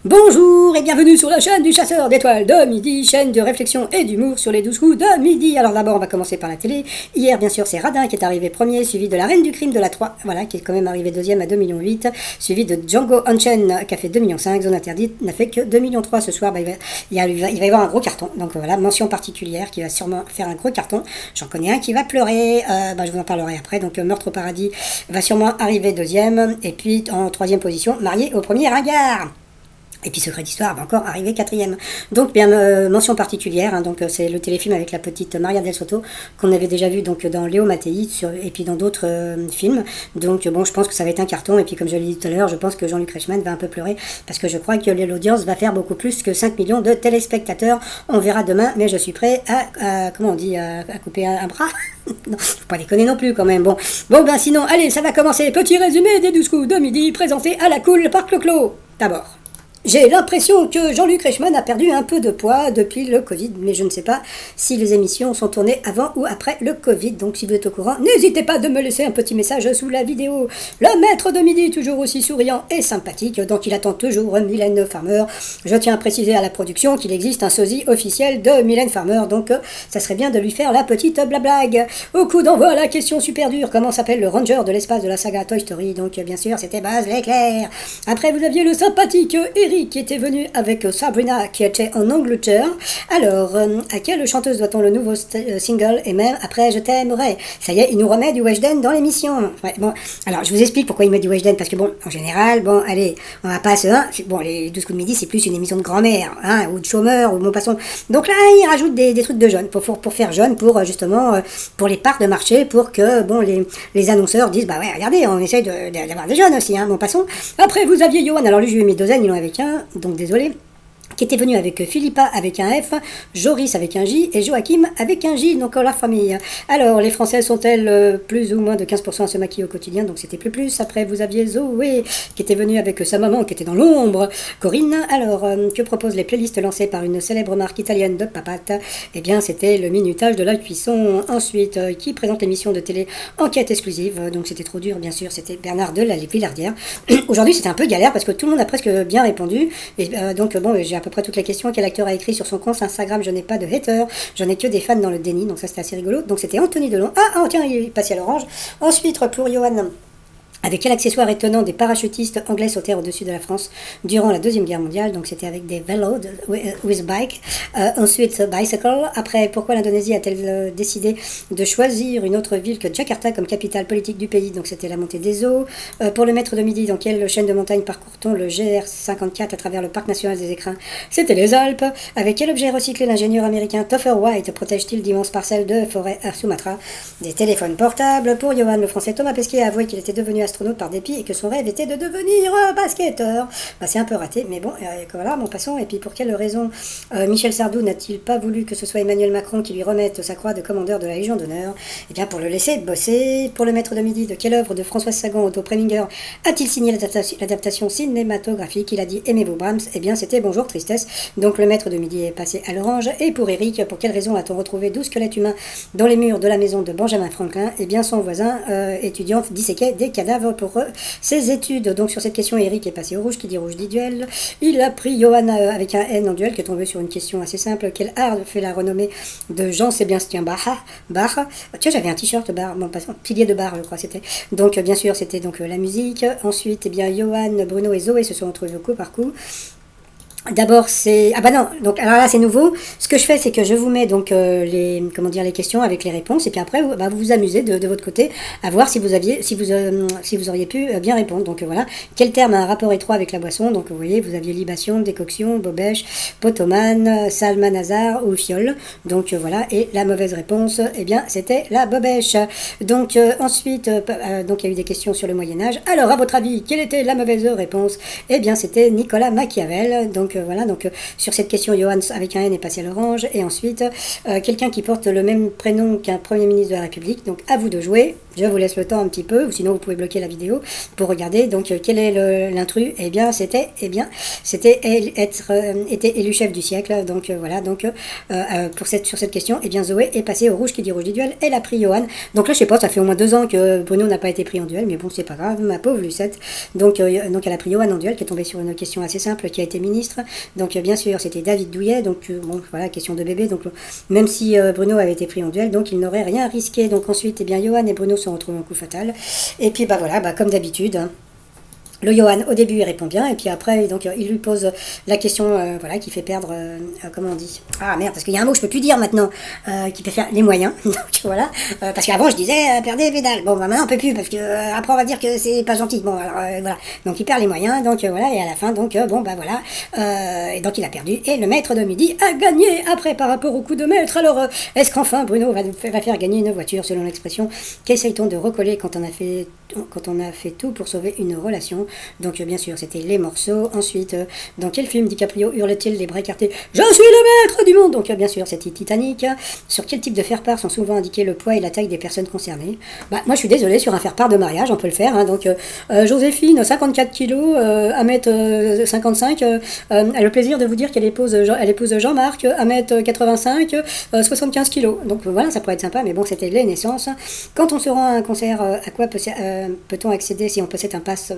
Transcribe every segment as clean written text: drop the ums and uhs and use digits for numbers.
Bonjour et bienvenue sur la chaîne du chasseur d'étoiles de midi, chaîne de réflexion et d'humour sur les 12 coups de midi. Alors d'abord on va commencer par la télé. Hier bien sûr c'est Radin qui est arrivé premier, suivi de la Reine du Crime de la 3, voilà, qui est quand même arrivé deuxième à 2,8 millions, suivi de Django Unchained qui a fait 2,5 millions, Zone Interdite n'a fait que 2,3 millions ce soir. Il va y avoir un gros carton, donc voilà, mention particulière qui va sûrement faire un gros carton. J'en connais un qui va pleurer, je vous en parlerai après. Donc Meurtre au paradis va sûrement arriver deuxième, et puis en troisième position, Marié au premier ringard. Et puis Secret d'Histoire va encore arriver quatrième. Donc bien mention particulière, hein, donc c'est le téléfilm avec la petite Maria del Soto qu'on avait déjà vu donc dans Léo Mattei et puis dans d'autres films. Donc bon, je pense que ça va être un carton. Et puis comme je l'ai dit tout à l'heure, je pense que Jean-Luc Reichmann va un peu pleurer parce que je crois que l'audience va faire beaucoup plus que 5 millions de téléspectateurs. On verra demain, mais je suis prêt à comment on dit, à couper un bras. Non, faut pas déconner non plus quand même. Bon ben sinon, allez, ça va commencer. Petit résumé des 12 coups de midi présenté à la cool par Clo-Clo. D'abord. J'ai l'impression que Jean-Luc Reichmann a perdu un peu de poids depuis le Covid, mais je ne sais pas si les émissions sont tournées avant ou après le Covid. Donc si vous êtes au courant, n'hésitez pas de me laisser un petit message sous la vidéo. Le maître de midi, toujours aussi souriant et sympathique, donc il attend toujours Mylène Farmer. Je tiens à préciser à la production qu'il existe un sosie officiel de Mylène Farmer, donc ça serait bien de lui faire la petite blablague. Au coup d'envoi, la question super dure, comment s'appelle le ranger de l'espace de la saga Toy Story? Donc bien sûr, c'était Buzz l'éclair. Après, vous aviez le sympathique Eric qui était venu avec Sabrina qui était en Angleterre. Alors, à quelle chanteuse doit-on le nouveau single et même après Je t'aimerai? Ça y est, il nous remet du Weshden dans l'émission. Ouais, bon, alors je vous explique pourquoi il met du Weshden, parce que bon, en général, bon, allez, on va pas se... Hein, bon, les 12 coups de midi, c'est plus une émission de grand-mère, hein, ou de chômeur, ou de Maupassant. Donc là, il rajoute des trucs de jeunes, pour faire jeune, pour justement, pour les parts de marché, pour que, bon, les annonceurs disent, bah ouais, regardez, on essaye d'avoir des jeunes aussi, hein, Maupassant. Après, vous aviez Johan, alors lui, je lui ai mis 2 N, il en avait qu'un, donc désolé, qui était venu avec Philippa avec un F, Joris avec un J et Joachim avec un J, donc la famille. Alors, les Françaises sont-elles plus ou moins de 15% à se maquiller au quotidien, donc c'était plus. Après, vous aviez Zoé, qui était venue avec sa maman, qui était dans l'ombre, Corinne. Alors, que proposent les playlists lancées par une célèbre marque italienne de papates? Eh bien, c'était le minutage de la cuisson. Ensuite, qui présente l'émission de télé Enquête exclusive, donc c'était trop dur, bien sûr, c'était Bernard de la Villardière. Aujourd'hui, c'était un peu galère, parce que tout le monde a presque bien répondu, et donc bon, j'ai à peu près toutes les questions. Quel acteur a écrit sur son compte Instagram: je n'ai pas de haters, j'en ai que des fans dans le déni, donc ça c'était assez rigolo. Donc c'était Anthony Delon. Tiens, il est passé à l'orange. Ensuite, pour Johan, avec quel accessoire étonnant des parachutistes anglais sautèrent au-dessus de la France durant la Deuxième Guerre mondiale? Donc c'était avec des vélos, with bike. Ensuite, bicycle. Après, pourquoi l'Indonésie a-t-elle décidé de choisir une autre ville que Jakarta comme capitale politique du pays? Donc c'était la montée des eaux. Pour le maître de midi, dans quelle chaîne de montagne parcourt-on le GR54 à travers le parc national des Écrins? C'était les Alpes. Avec quel objet recyclé l'ingénieur américain Topher White protège-t-il d'immenses parcelles de forêt à Sumatra? Des téléphones portables. Pour Johan, le français Thomas Pesquet a avoué qu'il était devenu astronaute par dépit et que son rêve était de devenir basketteur. C'est un peu raté, mais bon, voilà, mon passant. Et puis pour quelle raison Michel Sardou n'a-t-il pas voulu que ce soit Emmanuel Macron qui lui remette sa croix de commandeur de la Légion d'honneur? Eh bien pour le laisser bosser. Pour le maître de midi, de quelle œuvre de Françoise Sagan, Otto Preminger, a-t-il signé l'adaptation cinématographique? Il a dit aimez-vous Brahms? Eh bien c'était Bonjour Tristesse. Donc le maître de midi est passé à l'orange. Et pour Eric, pour quelle raison a-t-on retrouvé 12 squelettes humains dans les murs de la maison de Benjamin Franklin? Eh bien son voisin étudiant disséquait des cadavres pour ses études. Donc sur cette question, Eric est passé au rouge, qui dit rouge dit duel. Il a pris Johan avec un N en duel, qui est tombé sur une question assez simple. Quel art fait la renommée de Jean-Sébastien Bach? Tiens, j'avais un t-shirt Bach, bon, pilier de Bach, je crois c'était. Donc bien sûr, c'était donc la musique. Ensuite, eh bien, Johan, Bruno et Zoé se sont retrouvés au coup par coup. D'abord c'est non, donc alors là c'est nouveau. Ce que je fais, c'est que je vous mets donc les questions avec les réponses, et puis après vous vous amusez de votre côté à voir si vous auriez pu bien répondre. Donc voilà, quel terme a un rapport étroit avec la boisson? Donc vous voyez, vous aviez libation, décoction, bobèche, potomane, salmanazar ou fiole. Donc voilà, et la mauvaise réponse, eh bien c'était la bobèche. Donc ensuite donc il y a eu des questions sur le Moyen-Âge. Alors à votre avis, quelle était la mauvaise réponse? Eh bien c'était Nicolas Machiavel. Donc voilà, donc sur cette question, Johan avec un N est passé à l'orange. Et ensuite, quelqu'un qui porte le même prénom qu'un Premier ministre de la République. Donc à vous de jouer. Je vous laisse le temps un petit peu, ou sinon vous pouvez bloquer la vidéo pour regarder. Donc quel est l'intrus? C'était était élu chef du siècle. Donc voilà, donc sur cette question, Zoé est passée au rouge qui dit rouge du duel. Elle a pris Johan. Donc là je sais pas, ça fait au moins 2 ans que Bruno n'a pas été pris en duel, mais bon c'est pas grave, ma pauvre Lucette. Donc elle a pris Johan en duel, qui est tombé sur une question assez simple, qui a été ministre. Donc bien sûr c'était David Douillet. Donc bon voilà, question de bébé. Donc même si Bruno avait été pris en duel, donc il n'aurait rien risqué. Donc ensuite Johan et Bruno se retrouvent en coup fatal. Et puis voilà, comme d'habitude. Le Johan, au début, il répond bien, et puis après, donc, il lui pose la question, voilà, qui fait perdre, comment on dit? Ah merde, parce qu'il y a un mot que je peux plus dire maintenant, qui peut faire les moyens. Donc voilà, parce qu'avant je disais perdez les pédales. Bon, bah maintenant on peut plus, parce que après on va dire que c'est pas gentil. Bon, alors voilà, donc il perd les moyens, donc voilà, et à la fin, donc bon, bah voilà, et donc il a perdu, et le maître de midi a gagné après par rapport au coup de maître. Alors, est-ce qu'enfin Bruno va faire gagner une voiture, selon l'expression? Qu'essaye-t-on de recoller quand on a fait tout pour sauver une relation? Donc bien sûr c'était les morceaux. Ensuite dans quel film DiCaprio hurle-t-il les bras écartés je suis le maître du monde? Donc bien sûr c'était Titanic. Sur quel type de faire-part sont souvent indiqués le poids et la taille des personnes concernées? Bah moi je suis désolée, sur un faire-part de mariage on peut le faire, hein. Donc Joséphine 54 kilos, 1m55, elle a le plaisir de vous dire qu'elle épouse Jean-Marc 1m85, 75 kilos. Donc voilà, ça pourrait être sympa, mais bon c'était les naissances. Quand on se rend à un concert, à quoi peut-on accéder si on possède un pass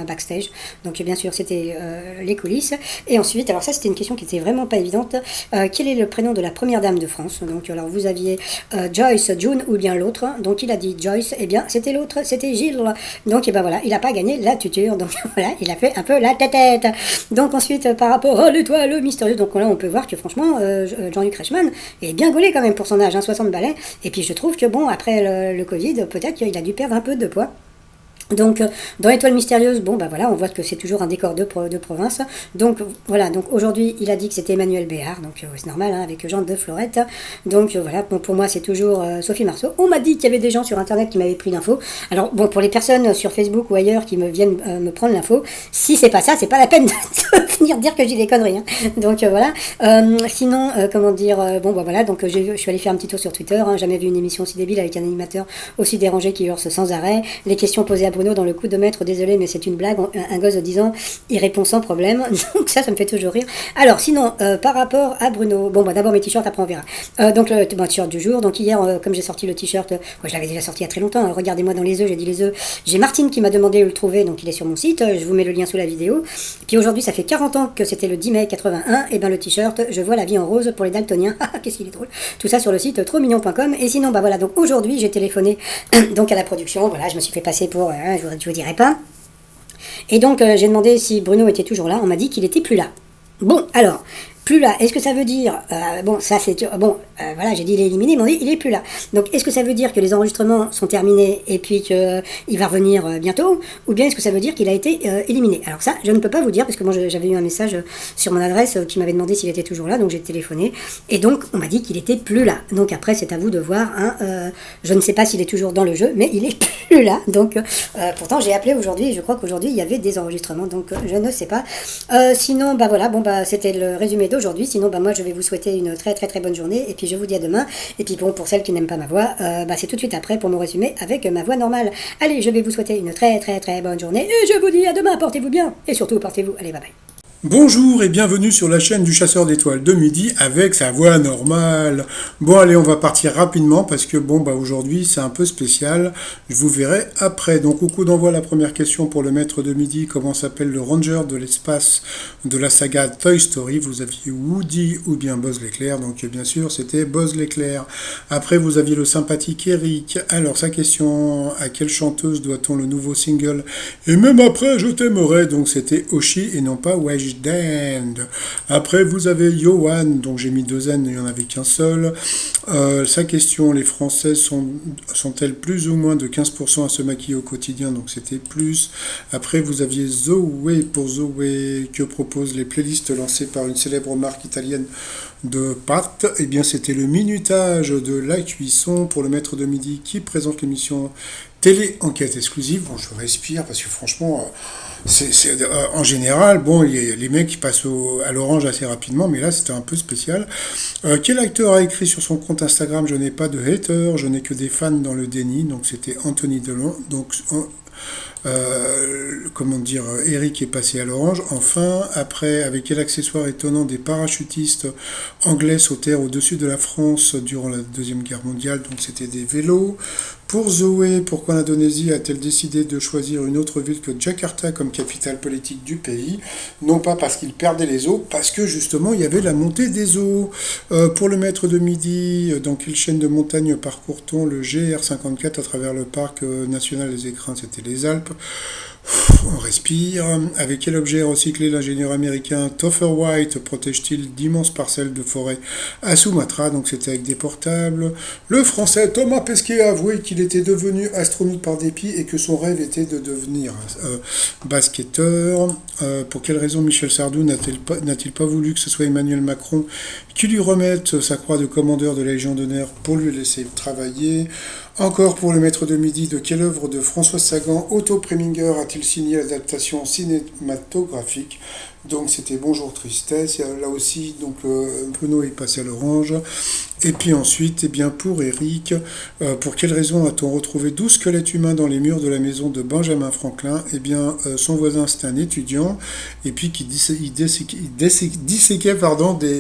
backstage? Donc bien sûr c'était les coulisses. Et ensuite, alors ça c'était une question qui était vraiment pas évidente, quel est le prénom de la première dame de France? Donc alors vous aviez Joyce, June ou bien l'autre. Donc il a dit Joyce, et bien c'était l'autre, c'était Gilles. Donc et ben voilà, il a pas gagné la tuture, donc voilà, il a fait un peu la tête. Donc ensuite par rapport à l'étoile mystérieuse, donc là on peut voir que franchement Jean-Luc Reichmann est bien gaulé quand même pour son âge, hein, 60 balais. Et puis je trouve que bon, après le Covid, peut-être qu'il a dû perdre un peu de poids. Donc dans l'étoile mystérieuse, bon bah voilà, on voit que c'est toujours un décor de province. Donc voilà, donc aujourd'hui il a dit que c'était Emmanuel Béard, donc c'est normal, hein, avec Jean de Florette. Donc voilà, bon, pour moi c'est toujours Sophie Marceau. On m'a dit qu'il y avait des gens sur internet qui m'avaient pris l'info. Alors bon, pour les personnes sur Facebook ou ailleurs qui me viennent me prendre l'info, si c'est pas ça, c'est pas la peine de venir dire que j'ai des conneries, hein. Donc voilà. Sinon, comment dire, bon bah voilà, donc je suis allée faire un petit tour sur Twitter, hein, jamais vu une émission aussi débile avec un animateur aussi dérangé qui hurle sans arrêt. Les questions posées à Bruno dans le coup de maître, désolé mais c'est une blague, un gosse de 10 ans il répond sans problème. Donc ça me fait toujours rire. Alors sinon par rapport à Bruno, bon bah d'abord mes t-shirts, après on verra. Donc le t-shirt du jour, donc hier comme j'ai sorti le t-shirt, je l'avais déjà sorti il y a très longtemps, hein, regardez-moi dans les œufs, j'ai dit les œufs, j'ai Martine qui m'a demandé où le trouver, donc il est sur mon site, je vous mets le lien sous la vidéo. Puis aujourd'hui ça fait 40 ans que c'était le 10 mai 81, et ben le t-shirt je vois la vie en rose pour les daltoniens. Qu'est-ce qu'il est drôle. Tout ça sur le site trotsmignon.com. Et sinon bah voilà, donc aujourd'hui j'ai téléphoné donc à la production, voilà, je me suis fait passer pour je vous dirai pas. Et donc j'ai demandé si Bruno était toujours là, on m'a dit qu'il était plus là. Bon, alors, plus là, est-ce que ça veut dire, bon, ça c'est, bon, voilà, j'ai dit il est éliminé, mais on dit il est plus là. Donc, est-ce que ça veut dire que les enregistrements sont terminés et puis qu'il va revenir bientôt, ou bien est-ce que ça veut dire qu'il a été éliminé? Alors ça, je ne peux pas vous dire, parce que moi j'avais eu un message sur mon adresse qui m'avait demandé s'il était toujours là, donc j'ai téléphoné, et donc on m'a dit qu'il était plus là. Donc après, c'est à vous de voir, hein, je ne sais pas s'il est toujours dans le jeu, mais il est plus là, donc pourtant j'ai appelé aujourd'hui, et je crois qu'aujourd'hui il y avait des enregistrements, donc je ne sais pas. Sinon, bah voilà, bon bah c'était le résumé d'aujourd'hui. Sinon bah moi je vais vous souhaiter une très très très bonne journée, et puis je vous dis à demain. Et puis bon, pour celles qui n'aiment pas ma voix, bah c'est tout de suite après pour mon résumé avec ma voix normale. Allez, je vais vous souhaiter une très très très bonne journée, et je vous dis à demain, portez-vous bien, et surtout portez-vous, allez bye bye. Bonjour et bienvenue sur la chaîne du chasseur d'étoiles de midi avec sa voix normale. Bon allez, on va partir rapidement parce que bon bah aujourd'hui c'est un peu spécial, je vous verrai après. Donc au coup d'envoi, la première question pour le maître de midi: comment s'appelle le ranger de l'espace de la saga Toy Story? Vous aviez Woody ou bien Buzz l'éclair, donc bien sûr c'était Buzz l'éclair. Après vous aviez le sympathique Eric. Alors sa question: à quelle chanteuse doit-on le nouveau single Et même après je t'aimerai? Donc c'était Oshi et non pas Wajdan. Après vous avez Johan, donc j'ai mis 2 N, il n'y en avait qu'un seul. Sa question: les Françaises sont-elles plus ou moins de 15% à se maquiller au quotidien? Donc c'était plus. Après vous aviez Zoé. Pour Zoé, que proposent les playlists lancées par une célèbre marque italienne de pâtes? Eh bien c'était le minutage de la cuisson. Pour le maître de midi, qui présente l'émission Télé Enquête Exclusive? Bon, je respire parce que franchement En général, bon, les mecs ils passent à l'orange assez rapidement, mais là c'était un peu spécial. Quel acteur a écrit sur son compte Instagram: je n'ai pas de haters, je n'ai que des fans dans le déni. Donc c'était Anthony Delon. Donc comment dire, Eric est passé à l'orange. Enfin, après, avec quel accessoire étonnant des parachutistes anglais sautèrent au-dessus de la France durant la Deuxième Guerre mondiale? Donc c'était des vélos. Pour Zoé, pourquoi l'Indonésie a-t-elle décidé de choisir une autre ville que Jakarta comme capitale politique du pays? Non pas parce qu'ils perdaient les eaux, parce que justement il y avait la montée des eaux. Pour le maître de midi, dans quelle chaîne de montagne parcourt-on le GR54 à travers le parc national des Écrins? C'était les Alpes. On respire. Avec quel objet recyclé l'ingénieur américain Topher White protège-t-il d'immenses parcelles de forêt à Sumatra? Donc c'était avec des portables. Le français Thomas Pesquet a avoué qu'il était devenu astronaute par dépit et que son rêve était de devenir basketteur. Pour quelle raison Michel Sardou n'a-t-il pas voulu que ce soit Emmanuel Macron qui lui remette sa croix de commandeur de la Légion d'honneur pour lui laisser travailler? Encore pour le maître de midi, de quelle œuvre de François Sagan, Otto Preminger, a-t-il signé l'adaptation cinématographique? Donc c'était Bonjour Tristesse. Là aussi, donc Bruno est passé à l'orange. Et puis ensuite, eh bien, pour Eric, pour quelle raison a-t-on retrouvé 12 squelettes humains dans les murs de la maison de Benjamin Franklin? Eh bien, son voisin, c'était un étudiant, et puis qui disséquait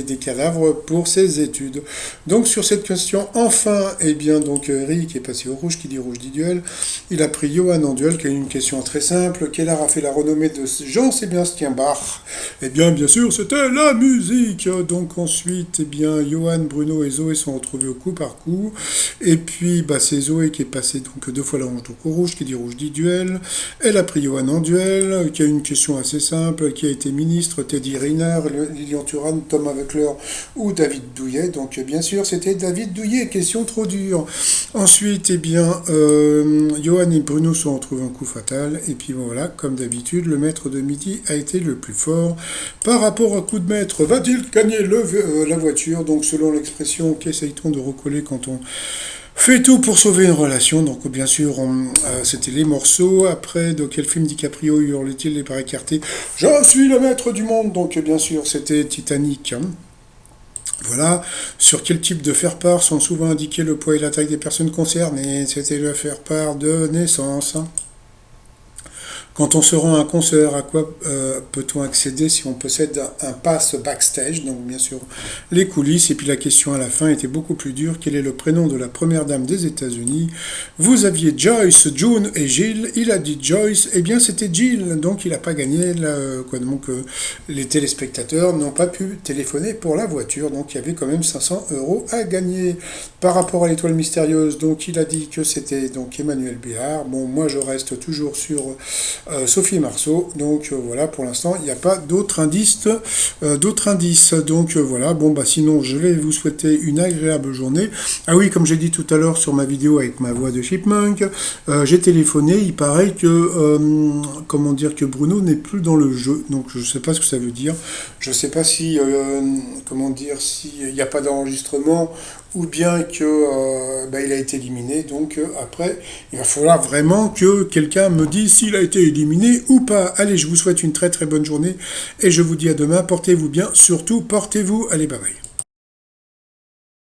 des cadavres pour ses études. Donc sur cette question, enfin, eh bien, donc Eric est passé au rouge, qui dit rouge dit duel. Il a pris Johan en duel, qui a une question très simple. Quel art a fait la renommée de Jean-Sébastien Bach? Eh bien sûr, c'était la musique. Donc ensuite, eh bien, Johan, Bruno et Zoé sont retrouvés au coup par coup. Et puis, c'est Zoé qui est passée donc 2 fois l'orange, donc au rouge, qui dit rouge dit duel. Elle a pris Johan en duel, qui a une question assez simple. Qui a été ministre? Teddy Riner, Lilian Thuram, Thomas Voeckler ou David Douillet? Donc bien sûr, c'était David Douillet. Question trop dure. Ensuite, eh bien, Johan et Bruno sont retrouvés en coup fatal. Et puis voilà, comme d'habitude, le maître de midi a été le plus fort. Par rapport à coup de maître, va-t-il gagner la voiture? Donc selon l'expression, qu'essaye-t-on de recoller quand on fait tout pour sauver une relation? Donc bien sûr, c'était les morceaux. Après, de quel film DiCaprio hurle-t-il les bras écartés: je suis le maître du monde? Donc bien sûr, c'était Titanic. Voilà. Sur quel type de faire-part sont souvent indiqués le poids et la taille des personnes concernées? C'était le faire-part de naissance. Quand on se rend à un concert, à quoi peut-on accéder si on possède un pass backstage? Donc bien sûr les coulisses. Et puis la question à la fin était beaucoup plus dure. Quel est le prénom de la première dame des États-Unis? Vous aviez Joyce, June et Jill. Il a dit Joyce. Eh bien c'était Jill. Donc il n'a pas gagné. Donc les téléspectateurs n'ont pas pu téléphoner pour la voiture. Donc il y avait quand même 500 € à gagner. Par rapport à l'étoile mystérieuse, donc il a dit que c'était donc Emmanuel Béard. Bon, moi je reste toujours sur Sophie Marceau. Donc voilà, pour l'instant, il n'y a pas d'autres indices. Donc voilà, bon sinon je vais vous souhaiter une agréable journée. Ah oui, comme j'ai dit tout à l'heure sur ma vidéo avec ma voix de Chipmunk, j'ai téléphoné, il paraît que que Bruno n'est plus dans le jeu. Donc je ne sais pas ce que ça veut dire. Je ne sais pas si s'il n'y a pas d'enregistrement ou bien que il a été éliminé. Donc après, il va falloir vraiment que quelqu'un me dise s'il a été éliminé ou pas. Allez, je vous souhaite une très très bonne journée et je vous dis à demain. Portez-vous bien, surtout portez-vous. Allez, bye bye.